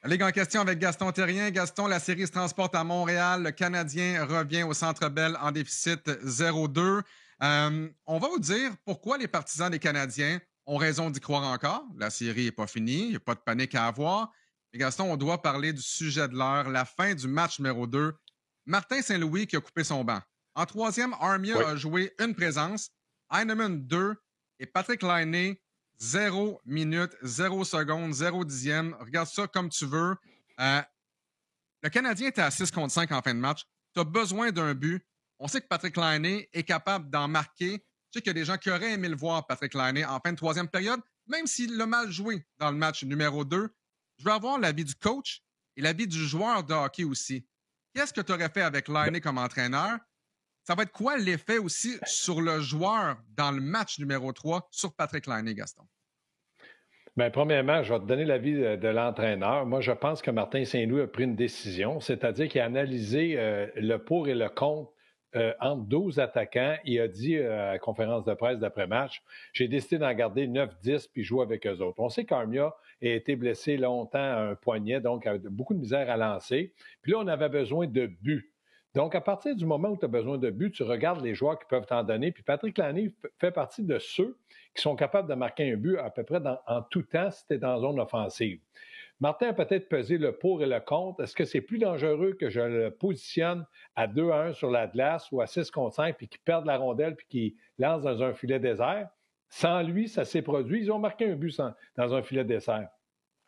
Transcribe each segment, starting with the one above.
La Ligue en question avec Gaston Terrien. Gaston, la série se transporte à Montréal. Le Canadien revient au Centre Bell en déficit 0-2. On va vous dire pourquoi les partisans des Canadiens ont raison d'y croire encore. La série n'est pas finie, il n'y a pas de panique à avoir. Mais Gaston, on doit parler du sujet de l'heure, la fin du match numéro 2. Martin Saint-Louis qui a coupé son banc. En troisième, Armia Oui. a joué une présence, Heinemann 2 et Patrick Laine 0 minutes, 0 secondes, 0 dixième. Regarde ça comme tu veux. Euh, le Canadien était à 6 contre 5 en fin de match. Tu as besoin d'un but. On sait que Patrick Laine est capable d'en marquer. Je sais qu'il y a des gens qui auraient aimé le voir, Patrick Laine, en fin de troisième période, même s'il l'a mal joué dans le match numéro 2. Je veux avoir l'avis du coach et l'avis du joueur de hockey aussi. Qu'est-ce que tu aurais fait avec Laine comme entraîneur? Ça va être quoi l'effet aussi sur le joueur dans le match numéro 3 sur Patrick Laine, Gaston? Bien, premièrement, je vais te donner l'avis de l'entraîneur. Moi, je pense que Martin Saint-Louis a pris une décision, c'est-à-dire qu'il a analysé le pour et le contre entre 12 attaquants. Il a dit à la conférence de presse d'après-match, j'ai décidé d'en garder 9-10 puis jouer avec eux autres. On sait qu'Armia a été blessé longtemps à un poignet, donc a beaucoup de misère à lancer. Puis là, on avait besoin de buts. Donc, à partir du moment où tu as besoin de buts, tu regardes les joueurs qui peuvent t'en donner. Puis Patrick Laine fait partie de ceux qui sont capables de marquer un but à peu près en tout temps si tu es dans zone offensive. Martin a peut-être pesé le pour et le contre. Est-ce que c'est plus dangereux que je le positionne à 2-1 sur la glace ou à 6 contre 5 puis qu'il perde la rondelle puis qu'il lance dans un filet désert? Sans lui, ça s'est produit. Ils ont marqué un but dans un filet désert.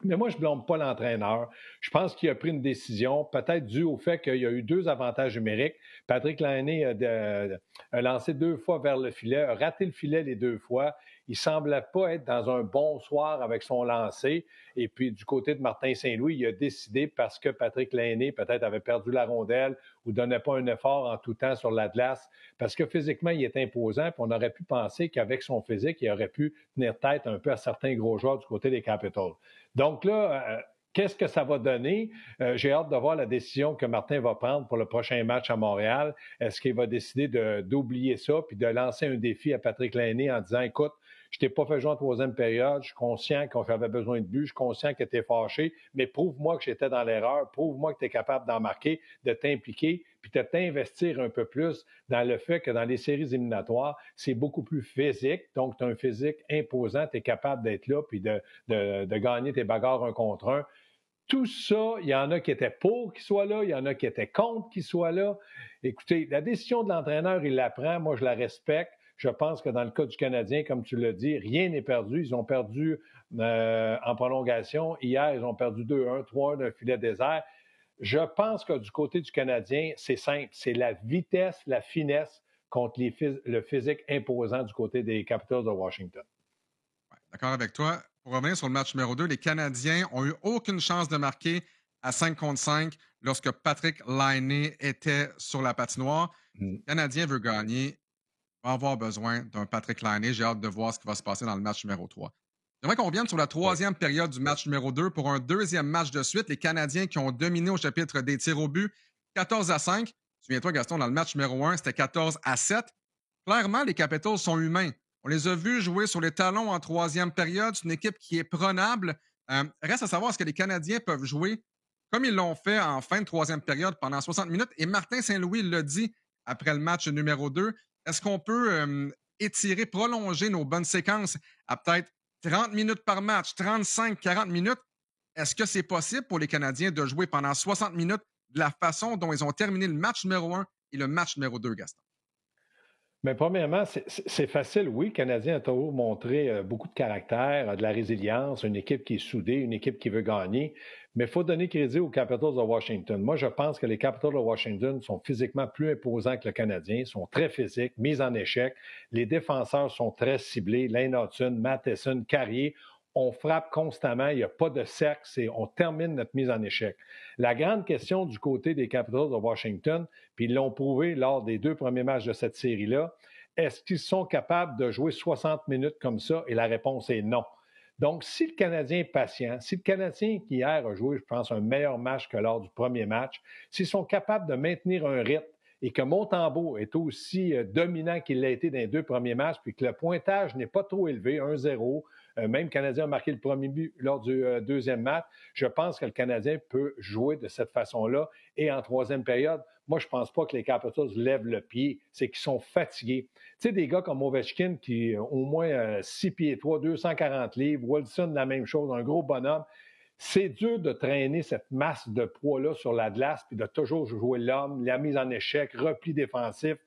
Mais moi, je ne blâme pas l'entraîneur. Je pense qu'il a pris une décision, peut-être due au fait qu'il y a eu 2 avantages numériques. Patrick Laine a lancé 2 fois vers le filet, a raté le filet les 2 fois. Il ne semblait pas être dans un bon soir avec son lancer. Et puis, du côté de Martin Saint-Louis, il a décidé, parce que Patrick Laine peut-être avait perdu la rondelle ou ne donnait pas un effort en tout temps sur la glace, parce que physiquement, il est imposant. Puis on aurait pu penser qu'avec son physique, il aurait pu tenir tête un peu à certains gros joueurs du côté des Capitals. Donc là, qu'est-ce que ça va donner? J'ai hâte de voir la décision que Martin va prendre pour le prochain match à Montréal. Est-ce qu'il va décider d'oublier ça puis de lancer un défi à Patrick Laine en disant, écoute, je t'ai pas fait jouer en troisième période, je suis conscient qu'on avait besoin de but, je suis conscient que tu es fâché, mais prouve-moi que j'étais dans l'erreur, prouve-moi que tu es capable d'en marquer, de t'impliquer, puis de t'investir un peu plus dans le fait que dans les séries éliminatoires, c'est beaucoup plus physique, donc tu as un physique imposant, tu es capable d'être là, puis de gagner tes bagarres un contre un. Tout ça, il y en a qui étaient pour qu'il soit là, il y en a qui étaient contre qu'il soit là. Écoutez, la décision de l'entraîneur, il la prend, moi je la respecte. Je pense que dans le cas du Canadien, comme tu l'as dit, rien n'est perdu. Ils ont perdu en prolongation. Hier, ils ont perdu 2-1, 3-1 d'un filet désert. Je pense que du côté du Canadien, c'est simple. C'est la vitesse, la finesse contre le physique imposant du côté des Capitals de Washington. Ouais, d'accord avec toi. Pour revenir sur le match numéro 2, les Canadiens ont eu aucune chance de marquer à 5 contre 5 lorsque Patrick Laine était sur la patinoire. Mm. Le Canadien veut gagner, va avoir besoin d'un Patrick Laine. J'ai hâte de voir ce qui va se passer dans le match numéro 3. J'aimerais qu'on vienne sur la Oui. troisième période du match numéro 2 pour un deuxième match de suite. Les Canadiens qui ont dominé au chapitre des tirs au but, 14-5. Souviens-toi, Gaston, dans le match numéro 1, c'était 14-7. Clairement, les Capitals sont humains. On les a vus jouer sur les talons en troisième période. C'est une équipe qui est prenable. Reste à savoir, est-ce que les Canadiens peuvent jouer comme ils l'ont fait en fin de troisième période pendant 60 minutes? Et Martin Saint-Louis l'a dit après le match numéro 2. Est-ce qu'on peut étirer, prolonger nos bonnes séquences à peut-être 30 minutes par match, 35, 40 minutes? Est-ce que c'est possible pour les Canadiens de jouer pendant 60 minutes de la façon dont ils ont terminé le match numéro 1 et le match numéro 2, Gaston? Mais premièrement, c'est facile. Oui, le Canadien a toujours montré beaucoup de caractère, de la résilience, une équipe qui est soudée, une équipe qui veut gagner. Mais il faut donner crédit aux Capitals de Washington. Moi, je pense que les Capitals de Washington sont physiquement plus imposants que le Canadien, sont très physiques, mis en échec. Les défenseurs sont très ciblés. Lane Hudson, Matheson, Carrier. On frappe constamment, il n'y a pas de cercle, on termine notre mise en échec. La grande question du côté des Capitals de Washington, puis ils l'ont prouvé lors des 2 premiers matchs de cette série-là, est-ce qu'ils sont capables de jouer 60 minutes comme ça? Et la réponse est non. Donc, si le Canadien est patient, si le Canadien qui hier a joué, je pense, un meilleur match que lors du premier match, s'ils sont capables de maintenir un rythme et que Montembeault est aussi dominant qu'il l'a été dans les 2 premiers matchs, puis que le pointage n'est pas trop élevé, 1-0, Même le Canadien a marqué le premier but lors du deuxième match. Je pense que le Canadien peut jouer de cette façon-là. Et en troisième période, moi, je ne pense pas que les Capitals lèvent le pied. C'est qu'ils sont fatigués. Tu sais, des gars comme Ovechkin qui ont au moins 6 pieds 3, 240 livres, Wilson, la même chose, un gros bonhomme. C'est dur de traîner cette masse de poids-là sur la glace puis de toujours jouer l'homme, la mise en échec, repli défensif.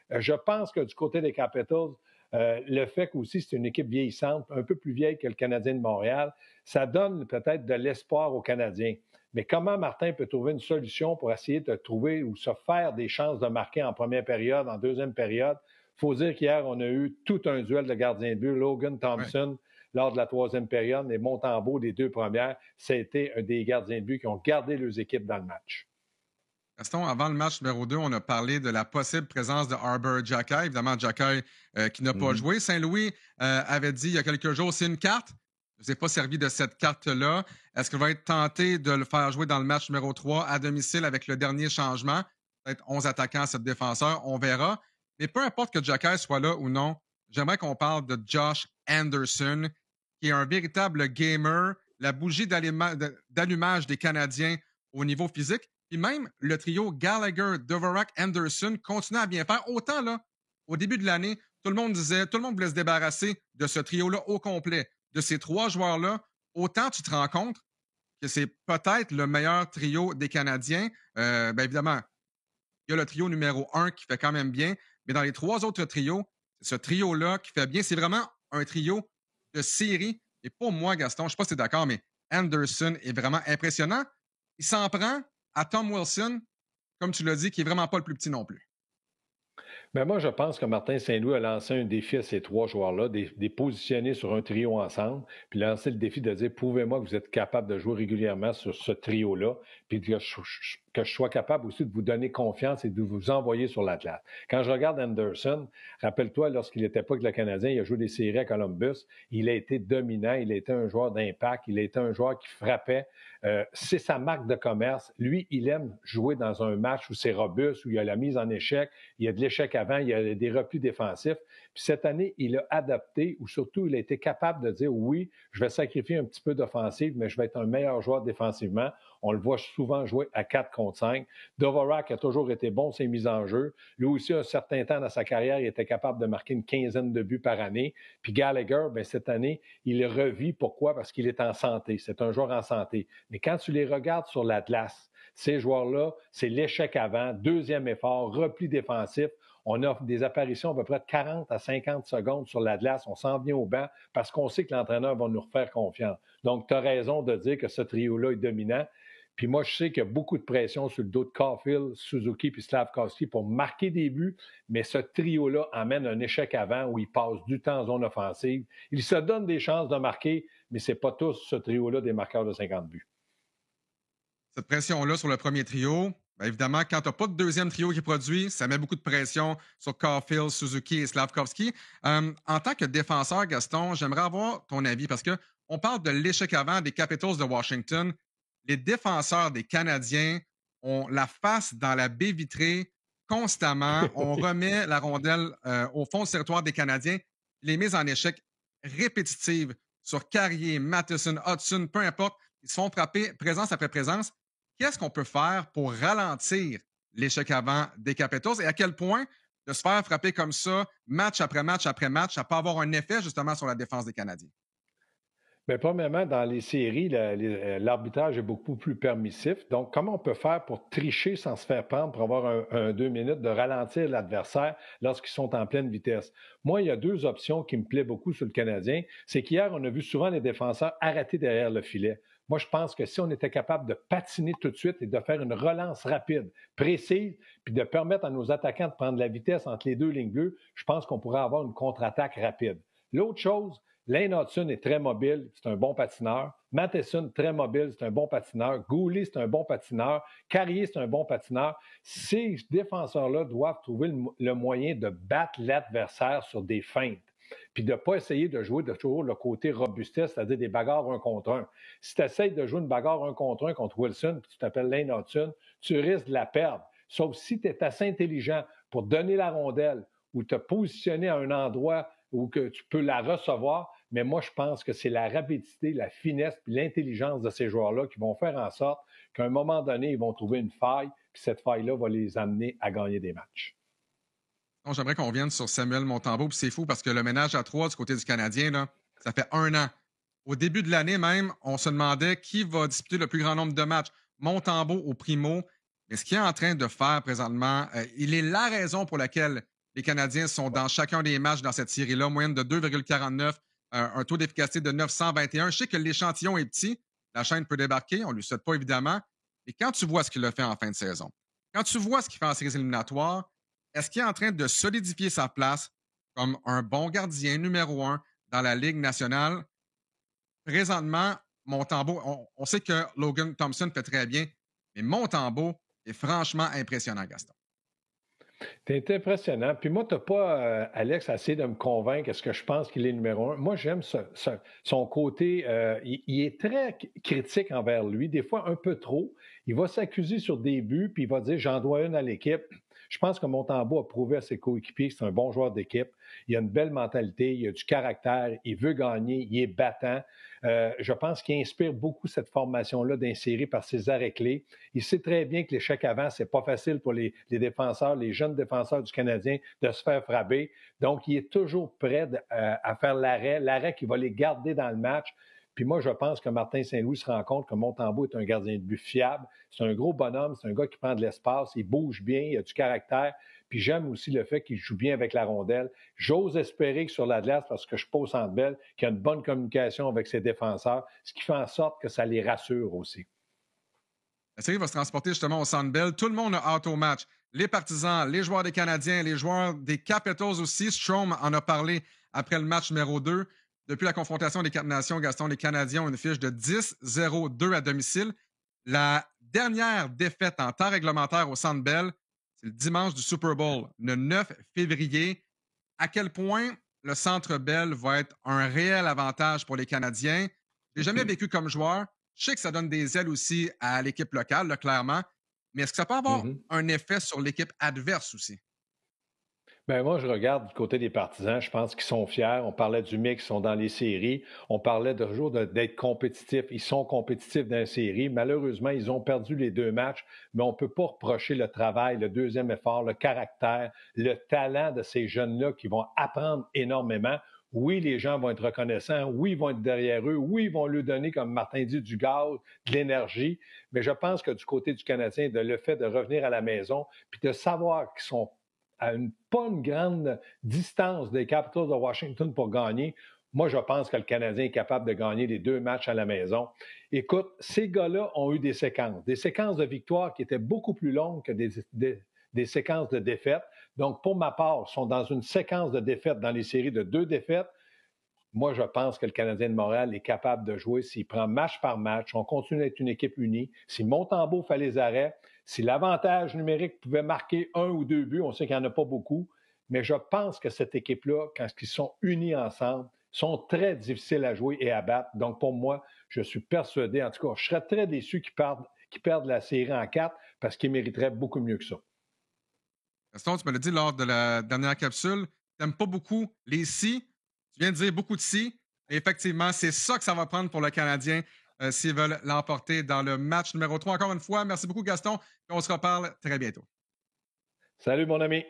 Je pense que du côté des Capitals, le fait qu'aussi c'est une équipe vieillissante, un peu plus vieille que le Canadien de Montréal, ça donne peut-être de l'espoir aux Canadiens. Mais comment Martin peut trouver une solution pour essayer de trouver ou se faire des chances de marquer en première période, en deuxième période? Il faut dire qu'hier, on a eu tout un duel de gardiens de but. Logan Thompson, lors de la troisième période, les Montembeault des deux premières, c'était des gardiens de but qui ont gardé leurs équipes dans le match. Gaston, avant le match numéro 2, on a parlé de la possible présence de Arber Xhekaj. Évidemment, Xhekaj qui n'a pas joué. Saint-Louis avait dit il y a quelques jours, c'est une carte. Je ne vous ai pas servi de cette carte-là. Est-ce qu'il va être tenté de le faire jouer dans le match numéro 3 à domicile avec le dernier changement? Peut-être 11 attaquants, 7 défenseurs, on verra. Mais peu importe que Xhekaj soit là ou non, j'aimerais qu'on parle de Josh Anderson, qui est un véritable gamer, la bougie d'allumage des Canadiens au niveau physique. Puis même le trio Gallagher, Dvorak, Anderson continue à bien faire. Autant là, au début de l'année, tout le monde voulait se débarrasser de ce trio-là au complet, de ces 3 joueurs-là. Autant tu te rends compte que c'est peut-être le meilleur trio des Canadiens. Bien évidemment, il y a le trio numéro 1 qui fait quand même bien, mais dans les 3 autres trios, c'est ce trio-là qui fait bien. C'est vraiment un trio de série. Et pour moi, Gaston, je ne sais pas si tu es d'accord, mais Anderson est vraiment impressionnant. Il s'en prend à Tom Wilson, comme tu l'as dit, qui n'est vraiment pas le plus petit non plus. Bien, moi, je pense que Martin Saint-Louis a lancé un défi à ces 3 joueurs-là, des positionner sur un trio ensemble, puis lancer le défi de dire prouvez-moi que vous êtes capable de jouer régulièrement sur ce trio-là, puis que je sois capable aussi de vous donner confiance et de vous envoyer sur l'Atlas. Quand je regarde Anderson, rappelle-toi, lorsqu'il n'était pas que le Canadien, il a joué des séries à Columbus, il a été dominant, il a été un joueur d'impact, il a été un joueur qui frappait. C'est sa marque de commerce. Lui, il aime jouer dans un match où c'est robuste, où il y a la mise en échec, il y a de l'échec avant, il y a des replis défensifs. Puis cette année, il a adapté, ou surtout, il a été capable de dire oui, je vais sacrifier un petit peu d'offensive, mais je vais être un meilleur joueur défensivement. On le voit souvent jouer à 4 contre 5. Dvorak a toujours été bon, ses mises en jeu. Lui aussi, un certain temps dans sa carrière, il était capable de marquer une quinzaine de buts par année. Puis Gallagher, bien, cette année, il revit. Pourquoi? Parce qu'il est en santé. C'est un joueur en santé. Mais quand tu les regardes sur l'Atlas, ces joueurs-là, c'est l'échec avant, deuxième effort, repli défensif. On a des apparitions à peu près de 40 à 50 secondes sur la glace. On s'en vient au banc parce qu'on sait que l'entraîneur va nous refaire confiance. Donc, tu as raison de dire que ce trio-là est dominant. Puis moi, je sais qu'il y a beaucoup de pression sur le dos de Caulfield, Suzuki puis Slafkovský pour marquer des buts, mais ce trio-là amène un échec avant où il passe du temps en zone offensive. Il se donne des chances de marquer, mais ce n'est pas tous ce trio-là des marqueurs de 50 buts. Cette pression-là sur le premier trio, bien évidemment, quand tu n'as pas de deuxième trio qui produit, ça met beaucoup de pression sur Caulfield, Suzuki et Slafkovský. En tant que défenseur, Gaston, j'aimerais avoir ton avis parce qu'on parle de l'échec avant des Capitals de Washington. Les défenseurs des Canadiens ont la face dans la baie vitrée constamment. On remet la rondelle au fond du territoire des Canadiens. Les mises en échec répétitives sur Carrier, Matheson, Hudson, peu importe, ils se font frapper présence après présence. Qu'est-ce qu'on peut faire pour ralentir l'échec avant des Capitals et à quel point de se faire frapper comme ça, match après match après match, ça peut avoir un effet justement sur la défense des Canadiens? Bien, premièrement, dans les séries, l'arbitrage est beaucoup plus permissif. Donc, comment on peut faire pour tricher sans se faire prendre, pour avoir un 2 minutes, de ralentir l'adversaire lorsqu'ils sont en pleine vitesse? Moi, il y a 2 options qui me plaisent beaucoup sur le Canadien. C'est qu'hier, on a vu souvent les défenseurs arrêter derrière le filet. Moi, je pense que si on était capable de patiner tout de suite et de faire une relance rapide, précise, puis de permettre à nos attaquants de prendre la vitesse entre les 2 lignes bleues, je pense qu'on pourrait avoir une contre-attaque rapide. L'autre chose, Lane Hudson est très mobile, c'est un bon patineur. Matheson, très mobile, c'est un bon patineur. Goulet, c'est un bon patineur. Carrier, c'est un bon patineur. Ces défenseurs-là doivent trouver le moyen de battre l'adversaire sur des feintes, puis de ne pas essayer de jouer de toujours le côté robustesse, c'est-à-dire des bagarres 1 contre 1. Si tu essaies de jouer une bagarre 1 contre 1 contre Wilson, puis tu t'appelles Lane Hudson, tu risques de la perdre. Sauf si tu es assez intelligent pour donner la rondelle ou te positionner à un endroit où que tu peux la recevoir, mais moi, je pense que c'est la rapidité, la finesse et l'intelligence de ces joueurs-là qui vont faire en sorte qu'à un moment donné, ils vont trouver une faille, puis cette faille-là va les amener à gagner des matchs. Donc, j'aimerais qu'on revienne sur Samuel Montembeault, puis c'est fou parce que le ménage à 3 du côté du Canadien, là, ça fait 1 an. Au début de l'année même, on se demandait qui va disputer le plus grand nombre de matchs. Montembeault ou Primo. Mais ce qu'il est en train de faire présentement, il est la raison pour laquelle les Canadiens sont dans chacun des matchs dans cette série-là. Moyenne de 2,49, un taux d'efficacité de 921. Je sais que l'échantillon est petit. La chaîne peut débarquer, on ne lui souhaite pas évidemment. Et quand tu vois ce qu'il a fait en fin de saison, quand tu vois ce qu'il fait en séries éliminatoires, est-ce qu'il est en train de solidifier sa place comme un bon gardien numéro 1 dans la Ligue nationale? Présentement, Montembeault, on sait que Logan Thompson fait très bien, mais Montembeault est franchement impressionnant, Gaston. C'est impressionnant. Puis moi, tu n'as pas, Alex, essayé de me convaincre est-ce que je pense qu'il est numéro 1. Moi, j'aime son côté. Il est très critique envers lui, des fois un peu trop. Il va s'accuser sur des buts, puis il va dire j'en dois une à l'équipe. Je pense que Montembeault a prouvé à ses coéquipiers que c'est un bon joueur d'équipe. Il a une belle mentalité, il a du caractère, il veut gagner, il est battant. Je pense qu'il inspire beaucoup cette formation-là d'insérer par ses arrêts clés. Il sait très bien que l'échec avant, c'est pas facile pour les défenseurs, les jeunes défenseurs du Canadien de se faire frapper. Donc, il est toujours prêt à faire l'arrêt qui va les garder dans le match. Puis moi, je pense que Martin Saint-Louis se rend compte que Montembeault est un gardien de but fiable. C'est un gros bonhomme, c'est un gars qui prend de l'espace, il bouge bien, il a du caractère. Puis j'aime aussi le fait qu'il joue bien avec la rondelle. J'ose espérer que sur la glace, parce que je suis pas au Centre Bell, qu'il y a une bonne communication avec ses défenseurs, ce qui fait en sorte que ça les rassure aussi. La série va se transporter justement au Centre Bell. Tout le monde a hâte au match. Les partisans, les joueurs des Canadiens, les joueurs des Capitals aussi. Strome en a parlé après le match numéro 2. Depuis la confrontation des 4 nations, Gaston, les Canadiens ont une fiche de 10-0-2 à domicile. La dernière défaite en temps réglementaire au Centre Bell, c'est le dimanche du Super Bowl, le 9 février. À quel point le Centre Bell va être un réel avantage pour les Canadiens? Je l'ai jamais vécu comme joueur. Je sais que ça donne des ailes aussi à l'équipe locale, là, clairement. Mais est-ce que ça peut avoir un effet sur l'équipe adverse aussi? Bien, moi, je regarde du côté des partisans. Je pense qu'ils sont fiers. On parlait du mix, ils sont dans les séries. On parlait toujours d'être compétitifs. Ils sont compétitifs dans les séries. Malheureusement, ils ont perdu les 2 matchs, mais on ne peut pas reprocher le travail, le deuxième effort, le caractère, le talent de ces jeunes-là qui vont apprendre énormément. Oui, les gens vont être reconnaissants. Oui, ils vont être derrière eux. Oui, ils vont lui donner, comme Martin dit, du gaz, de l'énergie. Mais je pense que du côté du Canadien, le fait de revenir à la maison puis de savoir qu'ils sont à pas une grande distance des Capitals de Washington pour gagner, moi, je pense que le Canadien est capable de gagner les 2 matchs à la maison. Écoute, ces gars-là ont eu des séquences de victoires qui étaient beaucoup plus longues que des séquences de défaites. Donc, pour ma part, ils sont dans une séquence de défaites dans les séries de 2 défaites. Moi, je pense que le Canadien de Montréal est capable de jouer s'il prend match par match. On continue d'être une équipe unie. Si Montembeault fait les arrêts, si l'avantage numérique pouvait marquer 1 ou 2 buts, on sait qu'il n'y en a pas beaucoup, mais je pense que cette équipe-là, quand ils sont unis ensemble, sont très difficiles à jouer et à battre. Donc, pour moi, je suis persuadé, en tout cas, je serais très déçu qu'ils perdent la série en 4 parce qu'ils mériteraient beaucoup mieux que ça. Gaston, tu me l'as dit lors de la dernière capsule, tu n'aimes pas beaucoup les si. Tu viens de dire beaucoup de si. Et effectivement, c'est ça que ça va prendre pour le Canadien s'ils veulent l'emporter dans le match numéro 3. Encore une fois, merci beaucoup, Gaston. Et on se reparle très bientôt. Salut, mon ami.